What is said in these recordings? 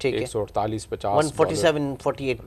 148-50 147-48,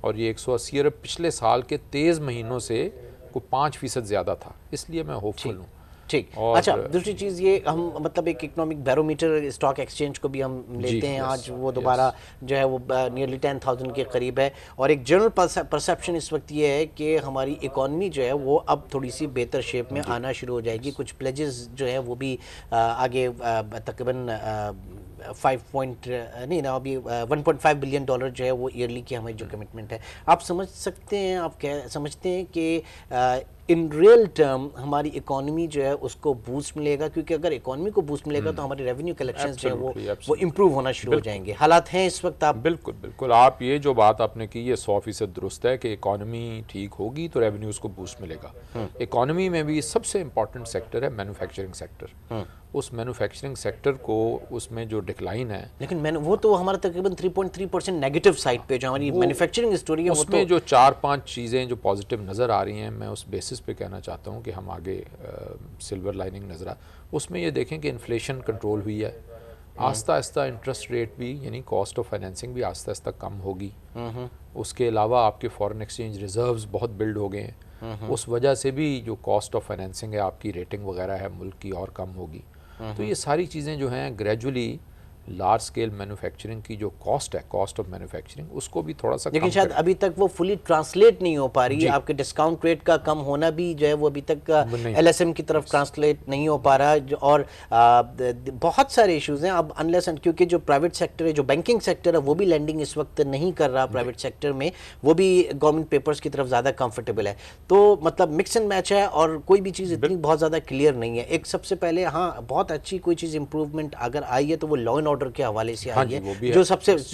اور یہ 180 ارب پچھلے سال کے 23 مہینوں سے کوئی 5% زیادہ تھا، اس لیے میں ہوپ فل ہوں۔ ٹھیک، اچھا دوسری چیز یہ ہم مطلب ایک اکنامک بیرومیٹر اسٹاک ایکسچینج کو بھی ہم لیتے ہیں آج، وہ دوبارہ جو ہے وہ نیئرلی 10,000 کے قریب ہے، اور ایک جنرل پرسیپشن اس وقت یہ ہے کہ ہماری اکانومی جو ہے وہ اب تھوڑی سی بہتر شیپ میں آنا شروع ہو جائے گی، کچھ پلیجز جو ہے وہ بھی آگے تقریباً 1.5 بلین ڈالر جو ہے وہ ایئرلی کی ہماری جو کمٹمنٹ ہے، آپ سمجھ سکتے ہیں، آپ سمجھتے ہیں کہ ان ریئل ٹرم ہماری اکانومی جو ہے اس کو بوسٹ ملے گا؟ کیونکہ اگر اکانومی کو بوسٹ ملے گا تو ہماری ریونیو کلیکشنز جو ہے وہ امپروو ہونا شروع ہو جائیں گے۔ حالات ہیں اس وقت آپ بالکل بالکل، آپ یہ جو بات آپ نے کی یہ 100% درست ہے کہ اکانومی ٹھیک ہوگی تو ریونیوز کو بوسٹ ملے گا۔ اکانومی میں بھی سب سے امپورٹنٹ سیکٹر ہے مینوفیکچرنگ سیکٹر، اس مینوفیکچرنگ سیکٹر کو اس میں جو ڈکلائن ہے، لیکن وہ تو ہمارا تقریباً 3.3% نیگیٹو سائڈ پہ جو ہماری مینوفیکچرنگ اسٹوری ہے، اس میں جو 4-5 چیزیں جو پازیٹیو نظر آ رہی ہیں، میں اس بیسس پہ کہنا چاہتا ہوں کہ ہم آگے سلور لائننگ نظر اس میں یہ دیکھیں کہ انفلیشن کنٹرول ہوئی ہے، آہستہ آہستہ انٹرسٹ ریٹ بھی یعنی کاسٹ آف فائنینسنگ بھی آہستہ آہستہ کم ہوگی، اس کے علاوہ آپ کے فارن ایکسچینج ریزروز بہت بلڈ ہو گئے ہیں، اس وجہ سے بھی جو کاسٹ آف فائنینسنگ ہے آپ کی ریٹنگ وغیرہ ہے ملک کی اور کم ہوگی، تو یہ ساری چیزیں جو ہیں گریجولی لارج سکیل مینوفیکچرنگ کی جو کاسٹ ہے، کاسٹ آف مینوفیکچرنگ، اس کو بھی تھوڑا سا لیکن شاید ابھی تک وہ فلی ٹرانسلیٹ نہیں ہو پا رہی، آپ کے ڈسکاؤنٹ ریٹ کا کم ہونا بھی جو ہے وہ ابھی تک ایل ایس ایم کی طرف ٹرانسلیٹ نہیں ہو پا رہا، اور بہت سارے ایشوز ہیں اب انلیس اینڈ کیونکہ جو پرائیویٹ سیکٹر ہے، جو بینکنگ سیکٹر ہے، وہ بھی لینڈنگ اس وقت نہیں کر رہا پرائیویٹ سیکٹر میں، وہ بھی گورنمنٹ پیپرز کی طرف زیادہ کمفرٹیبل ہے، تو مطلب مکس اینڈ میچ ہے، اور کوئی بھی چیز اتنی بہت زیادہ کلیئر نہیں ہے۔ ایک سب سے پہلے ہاں بہت اچھی کوئی چیز امپروومنٹ اگر آئی ہے تو وہ لا اینڈ آرڈر کے حوالے سے جو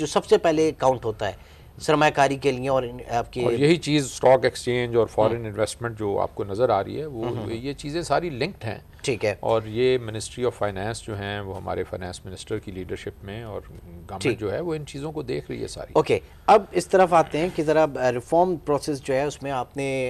سب سے پہلے کاؤنٹ ہوتا ہے سرمایہ کاری کے لیے، اور آپ کی یہی چیز اسٹاک ایکسچینج اور فارن انویسٹمنٹ جو آپ کو نظر آ رہی ہے، وہ یہ چیزیں ساری لنکڈ ہیں، ٹھیک ہے، اور یہ منسٹری آف فائنانس جو ہیں وہ ہمارے فائنانس منسٹر کی لیڈرشپ میں، اور گورنمنٹ جو ہے وہ ان چیزوں کو دیکھ رہی ہے ساری۔ اوکے، اب اس طرف آتے ہیں کہ ذرا ریفارم پروسیس جو ہے اس میں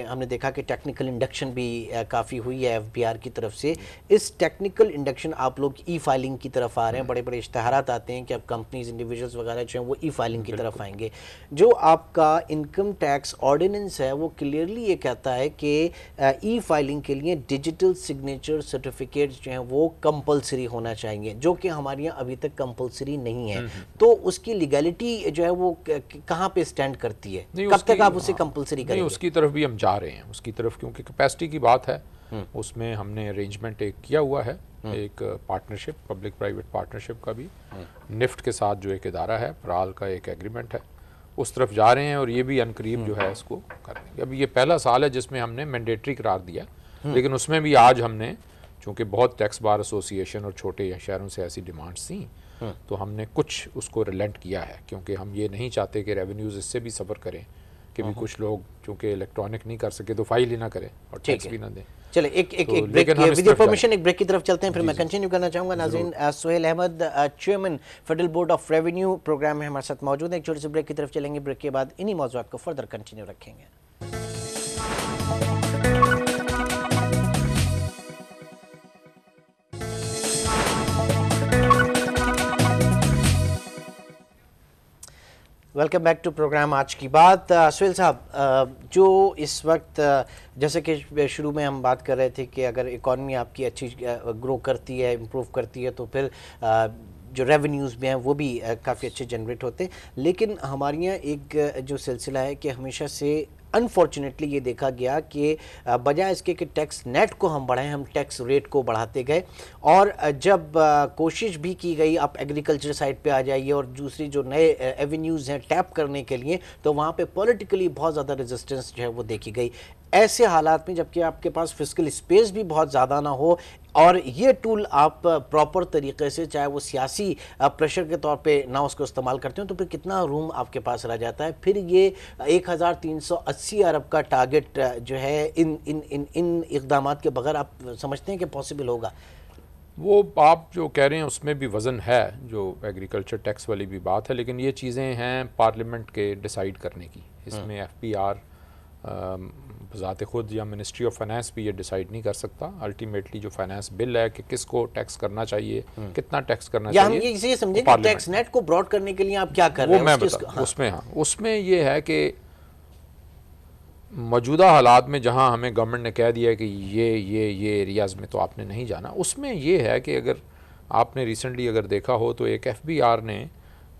ہم نے دیکھا کہ ٹیکنیکل انڈکشن بھی کافی ہوئی ہے ایف بی آر کی طرف سے۔ اس ٹیکنیکل انڈکشن آپ لوگ ای فائلنگ کی طرف آ رہے ہیں، بڑے بڑے اشتہارات آتے ہیں کہ اب کمپنیز انڈیویجولز وغیرہ جو ہیں وہ ای فائلنگ کی طرف آئیں گے۔ جو آپ کا انکم ٹیکس آرڈیننس ہے وہ کلیئرلی یہ کہتا ہے کہ ای فائلنگ کے لیے ڈیجیٹل سگنیچر سرٹیفکیٹس جو ہیں وہ کمپلسری ہونا چاہیے، جو کہ ہمارے یہاں ابھی تک کمپلسری نہیں ہے، تو اس کی لیگلٹی جو ہے وہ کہاں پہ سٹینڈ کرتی ہے؟ کب تک آپ اسے کمپلسری کریں گے؟ اس کی طرف بھی ہم جا رہے ہیں، اس کی طرف، کیونکہ کیپیسٹی کی بات ہے، اس میں ہم نے ارینجمنٹ ایک کیا ہوا ہے، ایک پارٹنرشپ، پبلک پرائیویٹ پارٹنرشپ کا بھی، نفٹ کے ساتھ جو ایک ادارہ ہے، پرال کا ایک ایگریمنٹ ہے، اس طرف جا رہے ہیں، اور یہ بھی عنقریب جو ہے اس کو کر دیں گے۔ اب یہ پہلا سال ہے جس میں ہم نے مینڈیٹری قرار دیا، لیکن اس میں بھی آج ہم نے چونکہ بہت ٹیکس بار ایسوسی ایشن اور چھوٹے شہروں سے ایسی ڈیمانڈس تھیں، تو ہم نے کچھ اس کو ریلنٹ کیا ہے، کیونکہ ہم یہ نہیں چاہتے کہ ریونیوز اس سے بھی سفر کریں، کہ بھی کچھ لوگ چونکہ الیکٹرانک نہیں کر سکے تو فائل ہی نہ کریں اور ٹیکس بھی نہ دیں۔ چلے ایک بریک ود یور پرمیشن ایک بریک کی طرف چلتے ہیں، پھر میں کنٹینیو کرنا چاہوں گا۔ ناظرین، Sohail Ahmed chairman federal board of revenue programme میں ہمارے ساتھ موجود ہیں۔ ایک چھوٹے سے بریک کی طرف چلیں گے، بریک کے بعد انہی موضوعات کو فردر کنٹینیو رکھیں گے۔ ویلکم بیک ٹو پروگرام آج کی بات۔ سہیل صاحب، جو اس وقت جیسے کہ شروع میں ہم بات کر رہے تھے کہ اگر اکانومی آپ کی اچھی گرو کرتی ہے، امپروو کرتی ہے، تو پھر جو ریونیوز بھی ہیں وہ بھی کافی اچھے جنریٹ ہوتے ہیں، لیکن ہمارے یہاں ایک جو سلسلہ ہے کہ ہمیشہ سے انفارچونیٹلی یہ دیکھا گیا کہ بجائے اس کے کہ ٹیکس نیٹ کو ہم بڑھائیں، ہم ٹیکس ریٹ کو بڑھاتے گئے، اور جب کوشش بھی کی گئی آپ ایگریکلچر سائٹ پہ آ جائیے اور دوسری جو نئے ایونیوز ہیں ٹیپ کرنے کے لیے، تو وہاں پہ پولیٹیکلی بہت زیادہ ریزسٹنس جو ہے وہ دیکھی گئی۔ ایسے حالات میں جبکہ آپ کے پاس فسکل اسپیس بھی بہت زیادہ نہ ہو، اور یہ ٹول آپ پراپر طریقے سے چاہے وہ سیاسی پریشر کے طور پہ نہ اس کو استعمال کرتے ہیں، تو پھر کتنا روم آپ کے پاس رہ جاتا ہے؟ پھر یہ 1380 ارب کا ٹارگٹ جو ہے ان اقدامات کے بغیر آپ سمجھتے ہیں کہ پاسبل ہوگا؟ وہ آپ جو کہہ رہے ہیں اس میں بھی وزن ہے، جو ایگریکلچر ٹیکس والی بھی بات ہے، لیکن یہ چیزیں ہیں پارلیمنٹ کے ڈیسائیڈ کرنے کی، اس میں ایف پی آر بذات خود یا منسٹری آف فائنانس بھی یہ ڈیسائیڈ نہیں کر سکتا۔ الٹیمیٹلی جو فائنانس بل ہے کہ کس کو ٹیکس کرنا چاہیے، کتنا ٹیکس کرنا چاہیے، یا ہم یہ سمجھیں کہ ٹیکس نیٹ کو براڈ کرنے کے لیے آپ کیا کر رہے ہیں؟ وہ میں بتا اس میں، ہاں اس میں یہ ہے کہ موجودہ حالات میں جہاں ہمیں گورنمنٹ نے کہہ دیا ہے کہ یہ ایریاز میں تو آپ نے نہیں جانا، اس میں یہ ہے کہ اگر آپ نے ریسنٹلی اگر دیکھا ہو تو ایک ایف بی آر نے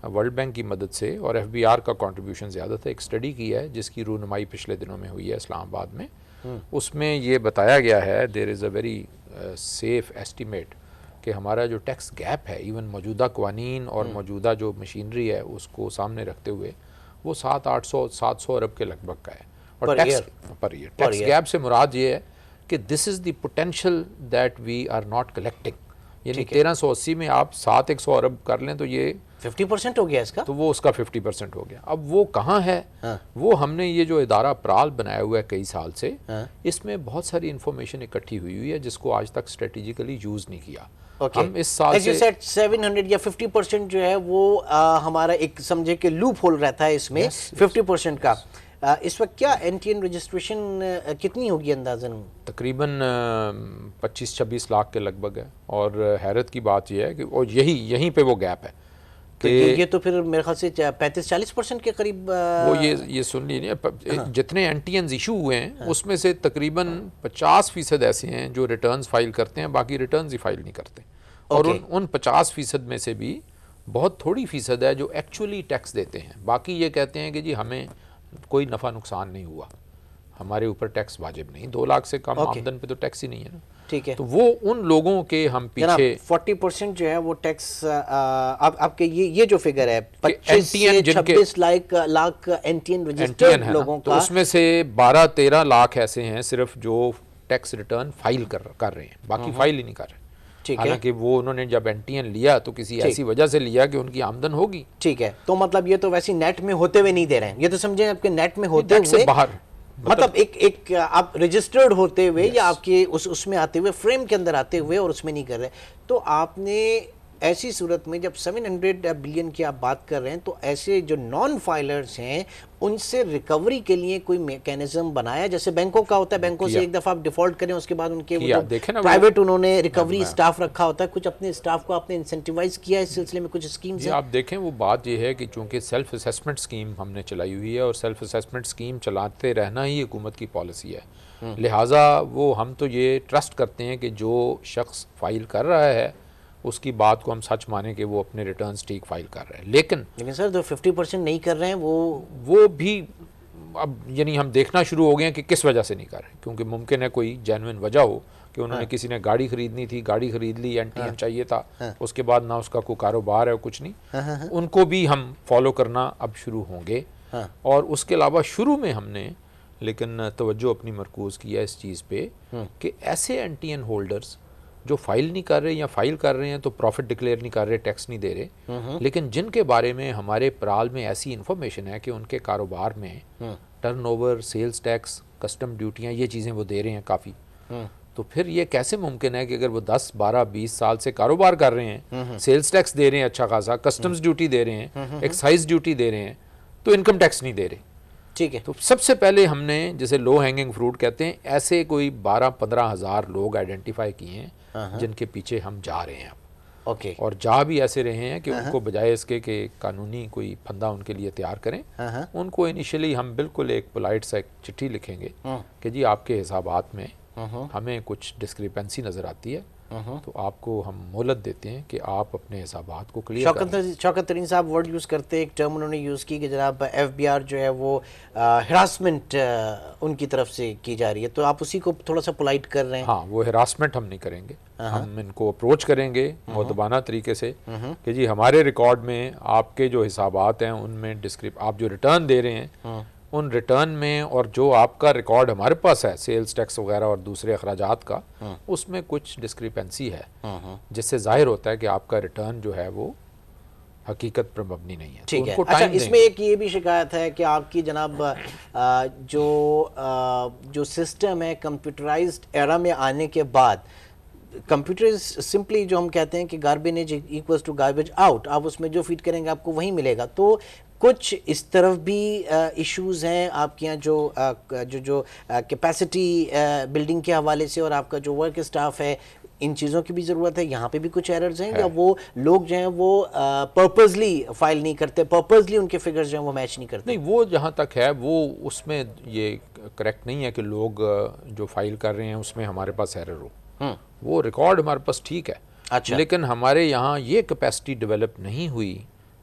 ورلڈ بینک کی مدد سے، اور ایف بی آر کا کنٹریبیوشن زیادہ تھا، ایک اسٹڈی کی ہے جس کی رونمائی پچھلے دنوں میں ہوئی ہے اسلام آباد میں. اس میں یہ بتایا گیا ہے دیر از اے ویری سیف ایسٹیمیٹ کہ ہمارا جو ٹیکس گیپ ہے ایون موجودہ قوانین اور موجودہ جو مشینری ہے اس کو سامنے رکھتے ہوئے وہ 700 ارب کے لگ بھگ کا ہے. اور ٹیکس گیپ سے مراد یہ ہے کہ this is the potential that we are not collecting, یعنی 1380 میں آپ 700 ارب کر لیں تو یہ 50% ہو گیا اس کا، تو وہ اس کا 50% ہو گیا. اب وہ کہاں ہے؟ وہ ہم نے یہ جو ادارہ پرال بنایا ہوا ہے کئی سال سے، اس میں بہت ساری انفارمیشن اکٹھی ہوئی ہے جس کو آج تک اسٹریٹجیکلی یوز نہیں کیا. ہم اس سال سے 700 یا 50% جو ہے وہ ہمارا ایک سمجھے کہ لوپ ہول رہتا ہے اس میں 50% کا. اس وقت کیا این ٹی این رجسٹریشن کتنی ہوگی اندازاً؟ تقریباً 25-26 لاکھ کے لگ بھگ ہے. اور حیرت کی بات یہ ہے کہ یہیں پہ وہ گیپ ہے کہ یہ تو پھر میرے خیال سے 35-40% کے قریب وہ یہ سن لیجیے جتنے این ٹی اینز ایشو ہوئے ہیں اس میں سے تقریباً 50% ایسے ہیں جو ریٹرنز فائل کرتے ہیں، باقی ریٹرنز ہی فائل نہیں کرتے. اور ان 50% میں سے بھی بہت تھوڑی فیصد ہے جو ایکچولی ٹیکس دیتے ہیں. باقی یہ کہتے ہیں کہ جی ہمیں کوئی نفع نقصان نہیں ہوا، ہمارے اوپر ٹیکس واجب نہیں، 2 لاکھ سے کم آمدن پہ تو ٹیکس ہی نہیں ہے نا. ٹھیک ہے، تو وہ ان لوگوں کے ہم پیچھے 40% جو ہے وہ ٹیکس آپ کے یہ جو فگر ہے 25 سے 26 lakh N T N registered لوگوں کا، تو اس میں سے 12-13 لاکھ ایسے ہیں صرف جو ٹیکس ریٹرن فائل کر رہے ہیں، باقی فائل ہی نہیں کر رہے. حالانکہ وہ انہوں نے جب این ٹی این لیا تو کسی ایسی وجہ سے لیا کہ ان کی آمدن ہوگی. ٹھیک ہے، تو مطلب یہ تو ویسے نیٹ میں ہوتے ہوئے نہیں دے رہے ہیں، یہ تو سمجھیں آپ کے نیٹ میں ہوتے ہوئے باہر، مطلب ایک آپ رجسٹرڈ ہوتے ہوئے یا آپ کے اس میں آتے ہوئے فریم کے اندر آتے ہوئے اور اس میں نہیں کر رہے. تو آپ نے ایسی صورت میں جب 700 بلین کی آپ بات کر رہے ہیں تو ایسے جو نان فائلرز ہیں ان سے ریکوری کے لیے کوئی میکینزم بنایا؟ جیسے بینکوں کا ہوتا ہے، بینکوں سے ایک دفعہ آپ ڈیفالٹ کریں اس کے بعد ان کے پرائیویٹ انہوں نے ریکوری سٹاف رکھا ہوتا ہے، کچھ اپنے سٹاف کو آپ نے انسینٹیوائز کیا اس سلسلے میں کچھ اسکیمز ہیں؟ آپ دیکھیں وہ بات یہ ہے کہ چونکہ سیلف اسیسمنٹ اسکیم ہم نے چلائی ہوئی ہے اور سیلف اسیسمنٹ اسکیم چلاتے رہنا ہی حکومت کی پالیسی ہے، لہٰذا وہ ہم تو یہ ٹرسٹ کرتے ہیں کہ جو شخص فائل کر رہا ہے اس کی بات کو ہم سچ مانیں کہ وہ اپنے ریٹرنز ٹھیک فائل کر رہے ہیں. لیکن سر جو 50% نہیں کر رہے ہیں وہ بھی اب یعنی ہم دیکھنا شروع ہو گئے ہیں کہ کس وجہ سے نہیں کر رہے، کیونکہ ممکن ہے کوئی جینوئن وجہ ہو کہ انہوں نے کسی نے گاڑی خریدنی تھی، گاڑی خرید لی، این ٹی این چاہیے تھا، اس کے بعد نہ اس کا کوئی کاروبار ہے کچھ نہیں، ان کو بھی ہم فالو کرنا اب شروع ہوں گے. اور اس کے علاوہ شروع میں ہم نے لیکن توجہ اپنی مرکوز کیا اس چیز پہ کہ ایسے این ٹی این ہولڈرز جو فائل نہیں کر رہے یا فائل کر رہے ہیں تو پروفٹ ڈکلیئر نہیں کر رہے، ٹیکس نہیں دے رہے، لیکن جن کے بارے میں ہمارے پرال میں ایسی انفارمیشن ہے کہ ان کے کاروبار میں turnover, sales tax, custom ڈیوٹیاں، یہ چیزیں وہ دے رہے ہیں کافی، تو پھر یہ کیسے ممکن ہے کہ اگر وہ 10 12 20 سال سے کاروبار کر رہے ہیں، سیلز ٹیکس دے رہے ہیں اچھا خاصا، کسٹمز ڈیوٹی دے رہے ہیں، ایکسائز ڈیوٹی دے رہے ہیں، تو انکم ٹیکس نہیں دے رہے. ٹھیک ہے، تو سب سے پہلے ہم نے جسے لو ہینگنگ فروٹ کہتے ہیں، ایسے کوئی 12-15 ہزار لوگ آئیڈینٹیفائی کیے ہیں جن کے پیچھے ہم جا رہے ہیں اب. اور جا بھی ایسے رہے ہیں کہ ان کو بجائے اس کے کہ قانونی کوئی پھندا ان کے لیے تیار کریں، ان کو انیشلی ہم بالکل ایک پولائٹ سا ایک چٹھی لکھیں گے کہ جی آپ کے حسابات میں ہمیں کچھ ڈسکریپنسی نظر آتی ہے، تو آپ کو ہم مہلت دیتے ہیں کہ آپ اپنے حسابات کو کلیئر کریں. شوکت ترین صاحب ورڈ یوز کرتے، ایک ٹرم انہوں نے یوز کی کہ جناب ایف بی آر جو ہے وہ ہراسمنٹ ان کی طرف سے کی جا رہی ہے، تو آپ اسی کو تھوڑا سا پولائٹ کر رہے ہیں. ہاں، وہ ہراسمنٹ ہم نہیں کریں گے، ہم ان کو اپروچ کریں گے مؤدبانہ طریقے سے کہ جی ہمارے ریکارڈ میں آپ کے جو حسابات ہیں ان میں آپ جو ریٹرن دے رہے ہیں ان ریٹرن میں اور جو آپ کا ریکارڈ ہمارے پاس ہے سیلز ٹیکس وغیرہ اور دوسرے اخراجات کا، اس میں کچھ ڈسکریپنسی ہے جس سے ظاہر ہوتا ہے کہ آپ کا ریٹرن جو ہے وہ حقیقت پر مبنی نہیں ہے. ٹھیک ہے. اچھا، اس میں ایک یہ بھی شکایت ہے کہ آپ کی جناب جو سسٹم ہے کمپیوٹرائزڈ ایرا میں آنے کے بعد، کمپیوٹر سمپلی جو ہم کہتے ہیں کہ garbage equals to garbage out, آپ اس میں جو فیڈ کریں گے آپ کو وہی ملے گا. تو کچھ اس طرف بھی ایشوز ہیں آپ کے یہاں جو کیپیسٹی بلڈنگ کے حوالے سے، اور آپ کا جو ورک اسٹاف ہے ان چیزوں کی بھی ضرورت ہے، یہاں پہ بھی کچھ ایررز ہیں یا وہ لوگ جو ہیں وہ پرپزلی فائل نہیں کرتے، پرپزلی ان کے فگرز جو ہیں وہ میچ نہیں کرتے؟ نہیں، وہ جہاں تک ہے وہ اس میں یہ کریکٹ نہیں ہے کہ لوگ جو فائل کر رہے ہیں اس میں ہمارے پاس ایرر ہو. وہ ریکارڈ ہمارے پاس ٹھیک ہے, لیکن ہمارے یہاں یہ کیپیسٹی ڈیولپ نہیں ہوئی,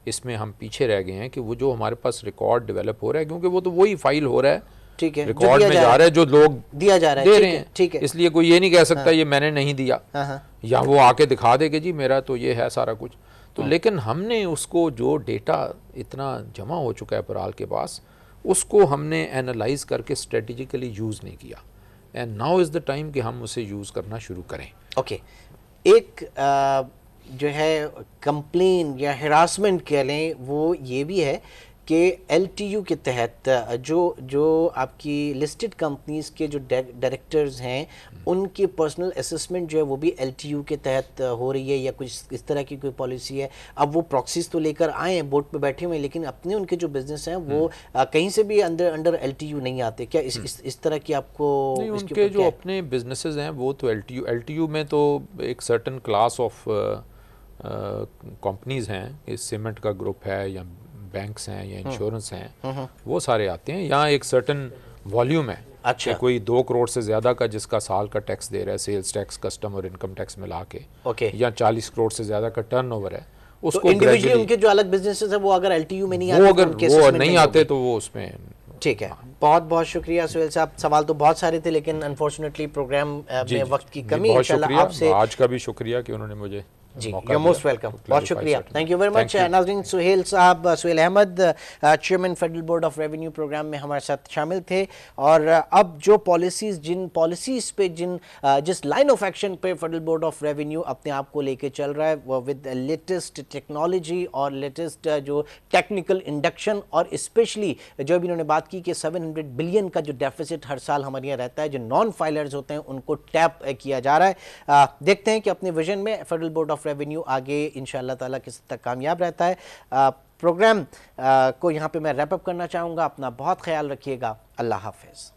اس میں ہم پیچھے رہ گئے ہیں کہ وہ جو ہمارے پاس ریکارڈ ڈیولپ ہو رہا ہے, کیونکہ وہ تو وہی فائل ہو رہا ہے, ٹھیک ہے, ریکارڈ میں جا رہا ہے جو لوگ دیا جا رہا ہے, دے رہے ہیں, ٹھیک ہے, اس لیے کوئی یہ نہیں کہہ سکتا یہ میں نے نہیں دیا, یا وہ آ کے دکھا دے کہ جی میرا تو یہ ہے سارا کچھ. تو لیکن ہم نے اس کو جو ڈیٹا اتنا جمع ہو چکا ہے پرال کے پاس, اس کو ہم نے اینالائز کر کے اسٹریٹجیکلی یوز نہیں کیا, and now is the time کہ ہم اسے یوز کرنا شروع کریں. اوکے, ایک جو ہے کمپلین یا ہراسمنٹ کہہ لیں وہ یہ بھی ہے کہ ایل ٹی یو کے تحت جو آپ کی لسٹڈ کمپنیز کے جو ڈائریکٹرز ہیں ان کی پرسنل اسسمنٹ جو ہے وہ بھی ایل ٹی یو کے تحت ہو رہی ہے, یا کچھ اس طرح کی کوئی پالیسی ہے؟ اب وہ پراکسیز تو لے کر آئے ہیں, بورڈ پہ بیٹھے ہوئے ہیں, لیکن اپنے ان کے جو بزنس ہیں وہ کہیں سے بھی انڈر ایل ٹی یو نہیں آتے. کیا اس طرح کی آپ کو ان کے جو اپنے بزنسز ہیں وہ تو ایل ٹی یو میں تو ایک سرٹن کلاس آف کمپنیز ہیں, سیمنٹ کا گروپ ہے یا بینکس ہیں یا انشورنس ہیں, وہ سارے آتے ہیں. یہاں ایک سرٹن والیوم ہے, کہ کوئی 2 کروڑ سے زیادہ کا جس کا سال کا ٹیکس دے رہا ہے, سیلز ٹیکس, کسٹم اور انکم ٹیکس ملا کے, یا 40 کروڑ سے زیادہ کا ٹرن اوور ہے, اس کو انڈیویجولی ان کے جو الگ بزنسز ہیں وہ اگر ایل ٹی یو میں نہیں آتے, وہ اگر وہ نہیں آتے تو وہ اس میں. ٹھیک ہے, بہت بہت شکریہ سہیل صاحب. سوال تو بہت سارے تھے لیکن انفارچونیٹلی پروگرام میں وقت کی کمی. انشاءاللہ آپ سے آج کا بھی شکریہ کہ انہوں نے مجھے جی, یو موسٹ ویلکم, بہت شکریہ, تھینک یو ویری مچ. ناظرین, سہیل صاحب, Sohail Ahmed, chairman federal board of revenue programme میں ہمارے ساتھ شامل تھے. اور اب جو پالیسیز جن پالیسیز پہ جس لائن آف ایکشن پہ فیڈرل بورڈ آف ریونیو اپنے آپ کو لے کے چل رہا ہے وہ ود لیٹسٹ ٹیکنالوجی اور لیٹسٹ جو ٹیکنیکل انڈکشن, اور اسپیشلی جو بھی انہوں نے بات کی کہ 700 بلین کا جو ڈیفیسٹ ہر سال ہمارے یہاں رہتا ہے, جو نان فائلرز ہوتے ہیں ان کو ٹیپ کیا جا رہا ہے. دیکھتے ہیں کہ اپنے ویژن میں فیڈرل بورڈ آف ریونیو آگے انشاءاللہ تعالیٰ کس تک کامیاب رہتا ہے. پروگرام کو یہاں پہ میں ریپ اپ کرنا چاہوں گا. اپنا بہت خیال رکھیے گا. اللہ حافظ.